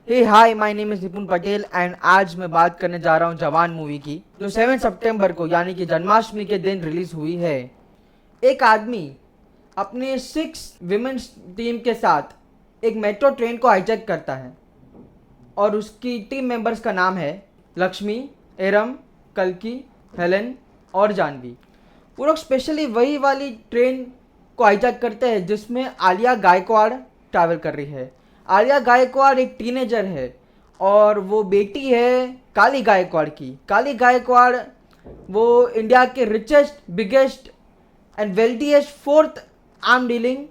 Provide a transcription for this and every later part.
Hey hi, my name is Nipun Patel and आज मैं बात करने जा रहा हूँ जवान मूवी की, जो 7 सितंबर को यानी कि जन्माष्टमी के दिन रिलीज हुई है। एक आदमी अपने 6 विमेन्स टीम के साथ एक मेट्रो ट्रेन को हाईजैक करता है और उसकी टीम मेंबर्स का नाम है लक्ष्मी, एरम, कल्कि, हेलेन और जानवी। वो लोग स्पेशली वही वाली ट्रेन को हाईजैक करते हैं जिसमें आलिया गायकवाड़ ट्रैवल कर रही है। आलिया गायकवाड़ एक टीनेजर है और वो बेटी है काली गायकवाड़ की। काली गायकवाड़ वो इंडिया के richest, biggest and wealthiest fourth arm dealing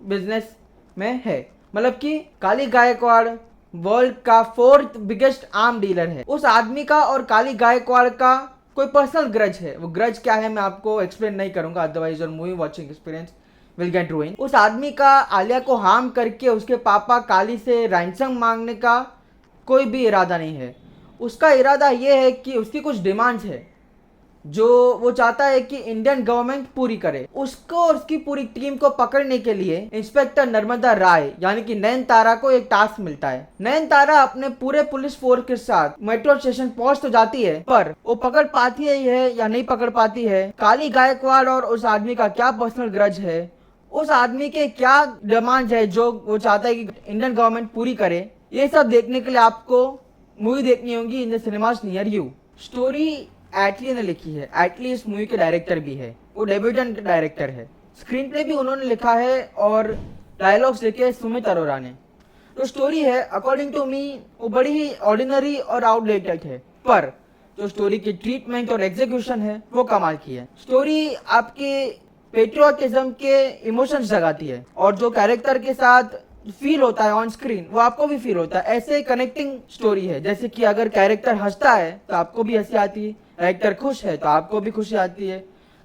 business में है। मतलब कि काली गायकवाड़ वर्ल्ड का 4th बिगेस्ट आर्म डीलर है। उस आदमी का और काली गायकवाड़ का कोई पर्सनल ग्रज है। वो ग्रज क्या है मैं आपको एक्सप्लेन नहीं करूंगा, otherwise your movie watching experience will get ruined. उस आदमी का आलिया को हार्म करके उसके पापा काली से रैंसम मांगने का कोई भी इरादा नहीं है। उसका इरादा ये है कि उसकी कुछ डिमांड्स है जो वो चाहता है कि इंडियन गवर्नमेंट पूरी करे। उसको और उसकी पूरी टीम को पकड़ने के लिए इंस्पेक्टर नर्मदा राय यानी कि नयनतारा को एक टास्क मिलता है। नयनतारा अपने पूरे पुलिस फोर्स के साथ मेट्रो स्टेशन पहुंच तो जाती है, पर वो पकड़ पाती है या नहीं पकड़ पाती है, काली गायकवाड़ और उस आदमी का क्या पर्सनल ग्रज है, उस आदमी के क्या डिमांड है जो वो चाहता है कि इंडियन गवर्नमेंट पूरी करे, ये सब देखने के लिए आपको मूवी देखनी होगी in the cinemas near you. Story Atlee ने लिखी है। एटली इस मूवी के डायरेक्टर भी है, वो डेब्यूटेंट डायरेक्टर है। स्क्रीन प्ले भी उन्होंने लिखा है और डायलॉग्स लिखे सुमित अरोरा ने। जो स्टोरी है अकॉर्डिंग टू मी वो बड़ी ही ऑर्डिनरी और आउटडेटेड है, पर जो स्टोरी की ट्रीटमेंट और एग्जीक्यूशन है वो कमाल की है। स्टोरी आपके पेट्रियोटिज्म के इमोशंस जगाती है और जो कैरेक्टर के साथ फील होता है ऑन स्क्रीन वो आपको भी फील होता है। ऐसे कनेक्टिंग स्टोरी है जैसे कि अगर कैरेक्टर हंसता है तो आपको भी हंसी आती है, कैरेक्टर खुश है तो आपको भी खुशी आती है,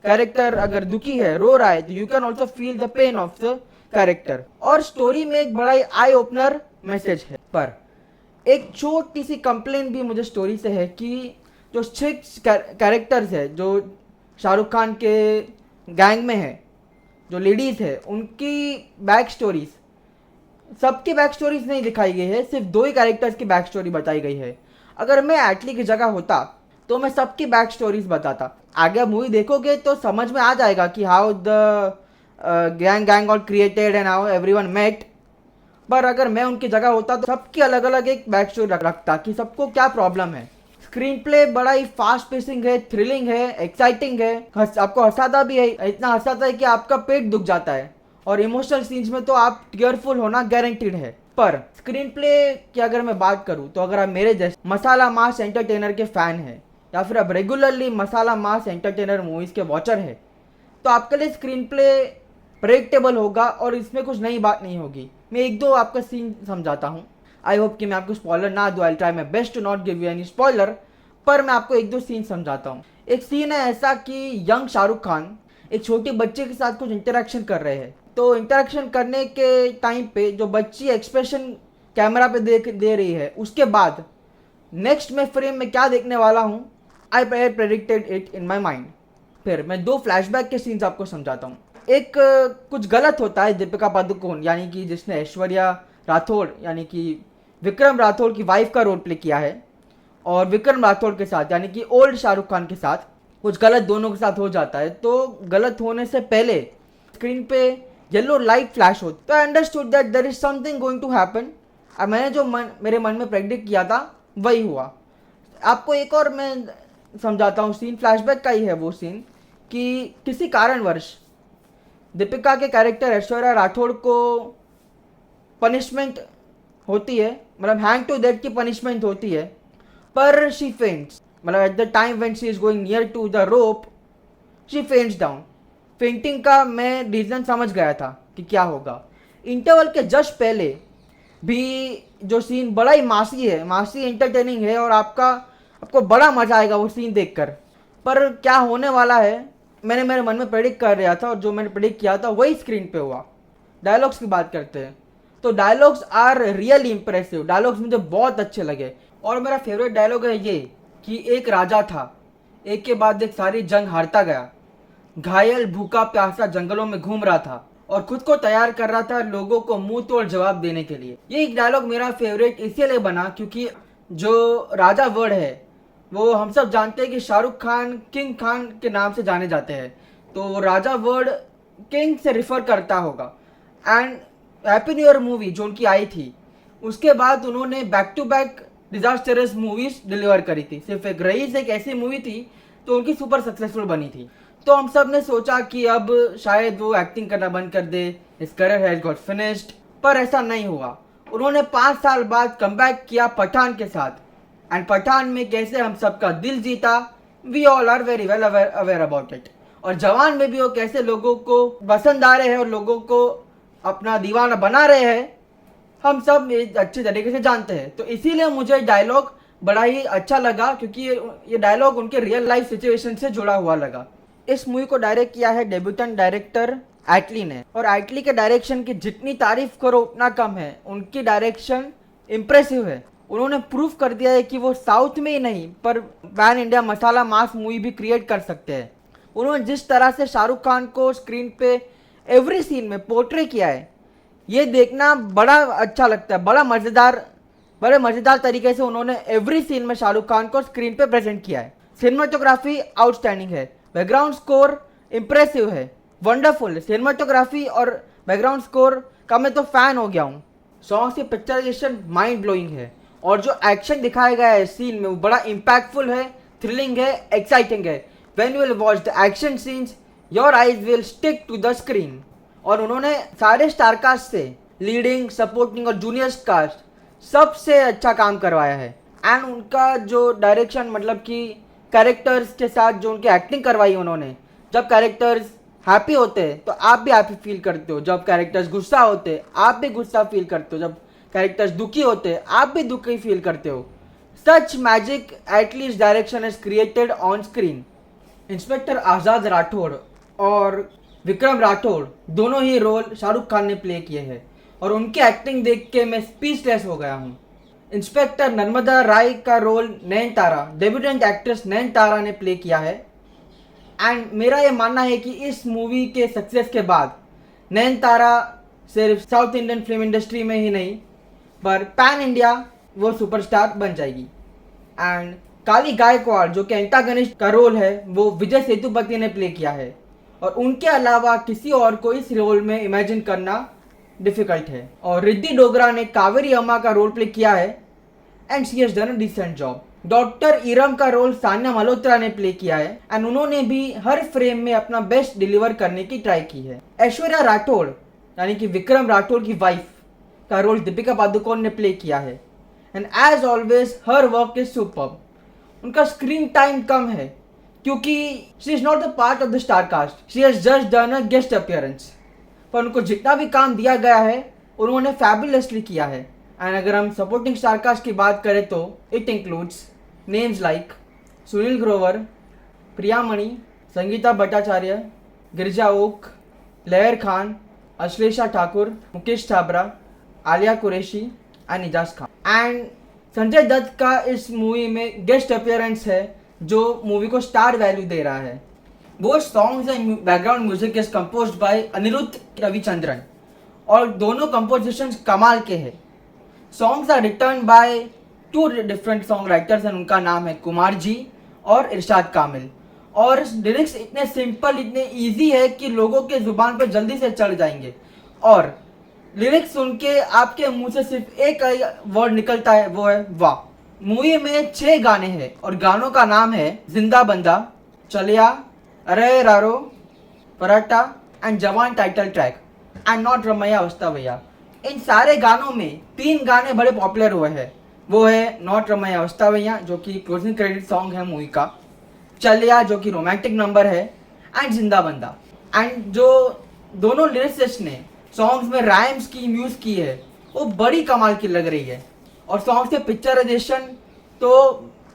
कैरेक्टर अगर दुखी है, रो रहा है, तो you can also feel the pain of the character. और स्टोरी में एक बड़ा ही आई ओपनर मैसेज है। पर एक छोटी सी कंप्लेन भी मुझे स्टोरी से है कि जो 6 कैरेक्टर्स है जो शाहरुख खान के गैंग में है, जो लेडीज है, उनकी बैक स्टोरीज, सबकी बैक स्टोरीज नहीं दिखाई गई है, सिर्फ 2 ही कैरेक्टर्स की बैक स्टोरी बताई गई है। अगर मैं एटली की जगह होता तो मैं सबकी बैक स्टोरीज बताता। आगे मूवी देखोगे तो समझ में आ जाएगा कि how the gang all created and how everyone met. पर अगर मैं उनकी जगह होता तो सबकी अलग अलग एक बैक स्टोरी रखता कि सबको क्या प्रॉब्लम है। स्क्रीन प्ले बड़ा ही फास्ट पेसिंग है, थ्रिलिंग है, एक्साइटिंग है, आपको हंसाता भी है, इतना हंसाता है कि आपका पेट दुख जाता है, और इमोशनल सीन्स में तो आप टीयरफुल होना गारंटीड है। पर स्क्रीन प्ले की अगर मैं बात करूं तो अगर आप मेरे जैसे मसाला मास एंटरटेनर के फैन हैं या फिर आप रेगुलरली मसाला मास एंटरटेनर मूवीज के वॉचर हैं तो आपके लिए स्क्रीन प्ले प्रेडिक्टेबल होगा और इसमें कुछ नई बात नहीं होगी। मैं एक दो आपका सीन समझाता हूँ। आई होप कि मैं आपको स्पॉइलर ना दूँ, I try my best to not give you any spoiler, पर मैं आपको एक दो सीन समझाता हूँ। एक सीन है ऐसा कि यंग शाहरुख खान एक छोटी बच्चे के साथ कुछ इंटरेक्शन कर रहे हैं, तो इंटरेक्शन करने के टाइम पे जो बच्ची एक्सप्रेशन कैमरा पे दे रही है, उसके बाद नेक्स्ट में फ्रेम में क्या देखने वाला हूँ, I predicted it in my mind. फिर मैं 2 फ्लैशबैक के सीन्स आपको समझाता हूँ। एक कुछ गलत होता है दीपिका पादुकोण यानी कि जिसने ऐश्वर्या राठौड़ यानी कि विक्रम राठौड़ की वाइफ का रोल प्ले किया है, और विक्रम राठौड़ के साथ यानी कि ओल्ड शाहरुख खान के साथ कुछ गलत दोनों के साथ हो जाता है। तो गलत होने से पहले स्क्रीन पे येलो लाइट फ्लैश होती, तो I understood that there is something going to happen. और मैंने जो मेरे मन में प्रेडिक्ट किया था वही हुआ। आपको एक और मैं समझाता हूँ सीन, फ्लैशबैक का ही है वो सीन, कि किसी कारणवश दीपिका के कैरेक्टर ऐश्वर्या राठौड़ को पनिशमेंट होती है, मतलब हैंग टू डेथ की पनिशमेंट होती है, पर शी फेंट्स, मतलब at the time when she is going near to the rope she faints down. Fainting का मैं रीज़न समझ गया था कि क्या होगा। इंटरवल के जस्ट पहले भी जो सीन बड़ा ही मासी है, मासी एंटरटेनिंग है, और आपको बड़ा मजा आएगा वो सीन देखकर। पर क्या होने वाला है मैंने मेरे मन में प्रेडिक्ट कर रहा था, और जो मैंने प्रेडिक्ट किया था वही स्क्रीन पे हुआ। डायलॉग्स की बात करते हैं तो dialogues are really impressive. Dialogues मुझे बहुत अच्छे लगे, और मेरा फेवरेट डायलॉग है ये कि एक राजा था, एक के बाद एक सारी जंग हारता गया, घायल भूखा प्यासा जंगलों में घूम रहा था, और खुद को तैयार कर रहा था लोगों को मुंह तोड़ जवाब देने के लिए। ये एक डायलॉग मेरा फेवरेट इसीलिए बना क्योंकि जो राजा वर्ड है वो हम सब जानते हैं कि शाहरुख खान किंग खान के नाम से जाने जाते हैं, तो राजा वर्ड किंग से रिफर करता होगा। And happy new year movie जो उनकी आई थी उसके बाद उन्होंने back to back disastrous movies deliver करी थी। सिर्फ एक रईस एक ऐसी मूवी थी तो उनकी सुपर सक्सेसफुल बनी थी। तो हम सब ने सोचा कि अब शायद वो एक्टिंग करना बंद कर दे, his career has got finished, पर ऐसा नहीं हुआ। उन्होंने 5 साल बाद कमबैक किया पठान के साथ, एंड पठान में कैसे हम सबका दिल जीता, we all are very well aware about it. और जवान में भी वो कैसे लोगों को पसंद आ रहे हैं और लोगों को अपना दीवाना बना रहे हैं, हम सब अच्छे तरीके से जानते हैं। तो इसीलिए मुझे डायलॉग बड़ा ही अच्छा लगा क्योंकि ये डायलॉग उनके रियल लाइफ सिचुएशन से जुड़ा हुआ लगा। इस मूवी को डायरेक्ट किया है डेब्यूटेंट डायरेक्टर एटली ने, और एटली के डायरेक्शन की जितनी तारीफ करो उतना कम है। उनकी डायरेक्शन इम्प्रेसिव है। उन्होंने प्रूफ कर दिया है कि वो साउथ में ही नहीं पर पैन इंडिया मसाला मास मूवी भी क्रिएट कर सकते हैं। उन्होंने जिस तरह से शाहरुख खान को स्क्रीन पे एवरी सीन में पोर्ट्रे किया है, ये देखना बड़ा अच्छा लगता है। बड़े मज़ेदार तरीके से उन्होंने एवरी सीन में शाहरुख खान को स्क्रीन पे प्रेजेंट किया है। सिनेमाटोग्राफी आउटस्टैंडिंग है, बैकग्राउंड स्कोर इम्प्रेसिव है, वंडरफुल है। सिनेमाटोग्राफी और बैकग्राउंड स्कोर का मैं तो फैन हो गया हूँ। सॉन्ग्स की पिक्चराइजेशन माइंड ब्लोइंग है, और जो एक्शन दिखाया गया है सीन में वो बड़ा इम्पैक्टफुल है, थ्रिलिंग है, एक्साइटिंग है। When you will watch the action scenes your eyes will stick to the screen. और उन्होंने सारे स्टारकास्ट से लीडिंग, सपोर्टिंग और जूनियर कास्ट सबसे अच्छा काम करवाया है। एंड उनका जो डायरेक्शन मतलब कि कैरेक्टर्स के साथ जो उनकी एक्टिंग करवाई उन्होंने, जब कैरेक्टर्स हैप्पी होते हैं तो आप भी हैप्पी फील करते हो, जब कैरेक्टर्स गुस्सा होते हैं आप भी गुस्सा फील करते हो, जब कैरेक्टर्स दुखी होते हैं आप भी दुखी फील करते हो। Such magic at least direction is created on screen. Inspector Azad Rathore और विक्रम राठौड़ दोनों ही रोल शाहरुख खान ने प्ले किए हैं, और उनकी एक्टिंग देख के मैं स्पीचलेस हो गया हूँ। इंस्पेक्टर नर्मदा राय का role Nayanthara, debutante actress Nayanthara ने प्ले किया है। एंड मेरा ये मानना है कि इस मूवी के सक्सेस के बाद नयनतारा सिर्फ साउथ इंडियन फिल्म इंडस्ट्री में ही नहीं पर पैन इंडिया वो सुपरस्टार बन जाएगी। एंड काली गायकवाड़ जो कि एंटागनिस्ट का रोल है वो विजय सेतुपति ने प्ले किया है, और उनके अलावा किसी और को इस रोल में इमेजिन करना डिफिकल्ट है। और रिद्धि डोगरा ने कावेरी अम्मा का रोल प्ले किया है and she has done a decent job. Doctor Iram का रोल सान्या मल्होत्रा ने प्ले किया है एंड उन्होंने भी हर फ्रेम में अपना बेस्ट डिलीवर करने की ट्राई की है। ऐश्वर्या राठौड़ यानी कि विक्रम राठौड़ की वाइफ का रोल दीपिका पादुकोण ने प्ले किया है, and as always her work is superb. उनका स्क्रीन टाइम कम है क्योंकि she is not the part of the star cast, she has just done a guest appearance, पर उनको जितना भी काम दिया गया है उन्होंने फैबुलसली किया है। एंड अगर हम सपोर्टिंग स्टार कास्ट की बात करें तो it includes names like Sunil Grover, Priyamani, Sangeeta Bhattacharya, Girija Oak, Lehar Khan, Ashlesha Thakur, Mukesh Chhabra, Aaliya Qureshi and Ejaz Khan. And Sanjay Dutt का इस मूवी में गेस्ट अपीयरेंस है जो मूवी को स्टार वैल्यू दे रहा है। वो songs and background music is composed by Anirudh Ravichandran, और दोनों कंपोजिशंस कमाल के हैं। Songs are written by 2 different song writers and उनका नाम है कुमार जी और इरशाद कामिल। और लिरिक्स इतने सिंपल, इतने इजी है कि लोगों के जुबान पर जल्दी से चढ़ जाएंगे, और लिरिक्स सुन के आपके मुंह से सिर्फ एक वर्ड निकलता है, वो है वाह। मूवी में 6 गाने हैं और गानों का नाम है जिंदा बंदा, चलिया, अरे रारो, पराठा and Jawan title track and not Ramaiya Vastavaiya. इन सारे गानों में 3 गाने बड़े पॉपुलर हुए हैं, वो है नॉट रमैया वस्ता भैया जो कि क्लोजिंग क्रेडिट सॉन्ग है मूवी का, चलिया जो कि रोमांटिक नंबर है, एंड जिंदा बंदा। एंड जो दोनों लिरिसिस्ट ने सॉन्ग्स में राइम्स की यूज की है वो बड़ी कमाल की लग रही है, और सॉन्ग्स के पिक्चराइजेशन तो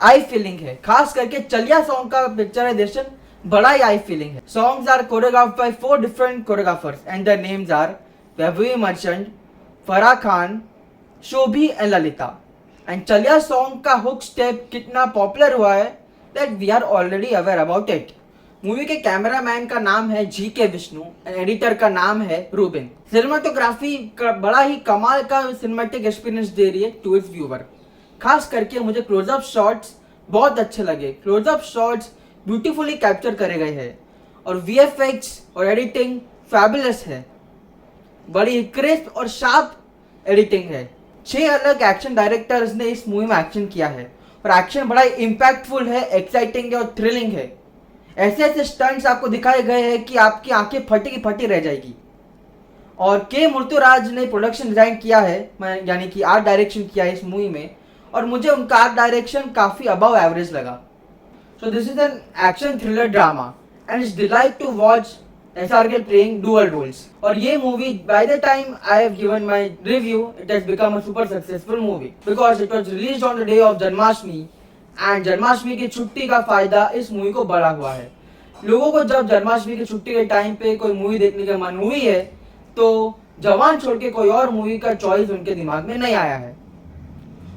आई फीलिंग है। खास करके चलिया सॉन्ग का पिक्चराइजेशन बड़ा ही आई फीलिंग है। Songs are choreographed by 4 different choreographers and their names are Vaibhavi Merchant, Farah Khan, Shobi and Lalitha. And Chaleya song का हुक स्टेप कितना पॉपुलर हुआ है that we are already aware about it. Movie के कैमरामैन का नाम है जी.के. विष्णु, एडिटर का नाम है रूबिन। सिनेमाटोग्राफी बड़ा ही कमाल का सिनेमैटिक एक्सपीरियंस दे रही है टू इट्स व्यूवर। खास करके मुझे क्लोजअप शॉट्स बहुत अच्छे लगे। क्लोजअप शॉट्स ब्यूटीफुली कैप्चर करे गए हैं और वीएफएक्स और एडिटिंग फैबुलस है। बड़ी क्रिस्प और शार्प एडिटिंग है। 6 अलग एक्शन डायरेक्टर्स ने इस मूवी में एक्शन किया है और एक्शन बड़ा इम्पैक्टफुल है, एक्साइटिंग है और थ्रिलिंग है। ऐसे ऐसे स्टंट्स आपको दिखाए गए हैं कि आपकी आंखें फटी की फटी रह जाएगी। और के मूर्तिराज ने प्रोडक्शन डिजाइन किया है, यानी कि आर्ट डायरेक्शन किया है इस मूवी में, और मुझे उनका आर्ट डायरेक्शन काफी अबव एवरेज लगा। So this is an action thriller drama and it's delight to watch SRK playing dual roles. और ये movie by the time I have given my review, it has become a super successful movie because it was released on the day of Janmashtami and Janmashtami की छुट्टी का फायदा इस movie को बड़ा हुआ है। लोगों को जब जन्माष्टमी की छुट्टी के टाइम पे कोई मूवी देखने का मन हुई है तो जवान छोड़ के कोई और मूवी का चॉइस उनके दिमाग में नहीं आया है।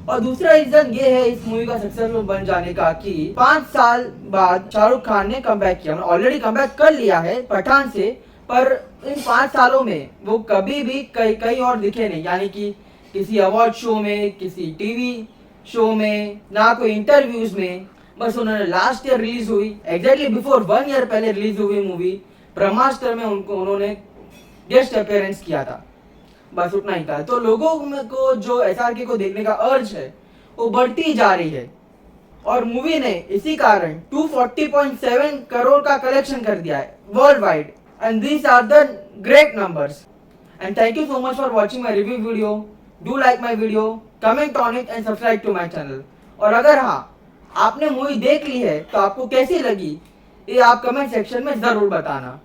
और दूसरा रीजन ये है इस मूवी का सक्सेसफुल बन जाने का कि 5 साल बाद शाहरुख खान ने कमबैक किया। ऑलरेडी कमबैक कर लिया है पठान से, पर इन 5 सालों में वो कभी भी कहीं और दिखे नहीं, यानी कि किसी अवार्ड शो में, किसी टीवी शो में, ना कोई इंटरव्यूज में। बस उन्होंने लास्ट ईयर रिलीज हुई, एग्जैक्टली बिफोर 1 ईयर पहले रिलीज हुई मूवी ब्रह्मास्त्र में उन्होंने गेस्ट अपीयरेंस किया था। बस उतना ही था। तो लोगों को जो SRK को देखने का अर्ज है वो बढ़ती जा रही है और मूवी ने इसी कारण 240.7 करोड़ का कलेक्शन कर दिया है world wide and these are the great numbers. And thank you so much for watching my review video. Do like my video, comment on it and subscribe to my channel. और अगर हाँ आपने movie देख ली है तो आपको कैसी लगी ये आप कमेंट सेक्शन में जरूर बताना।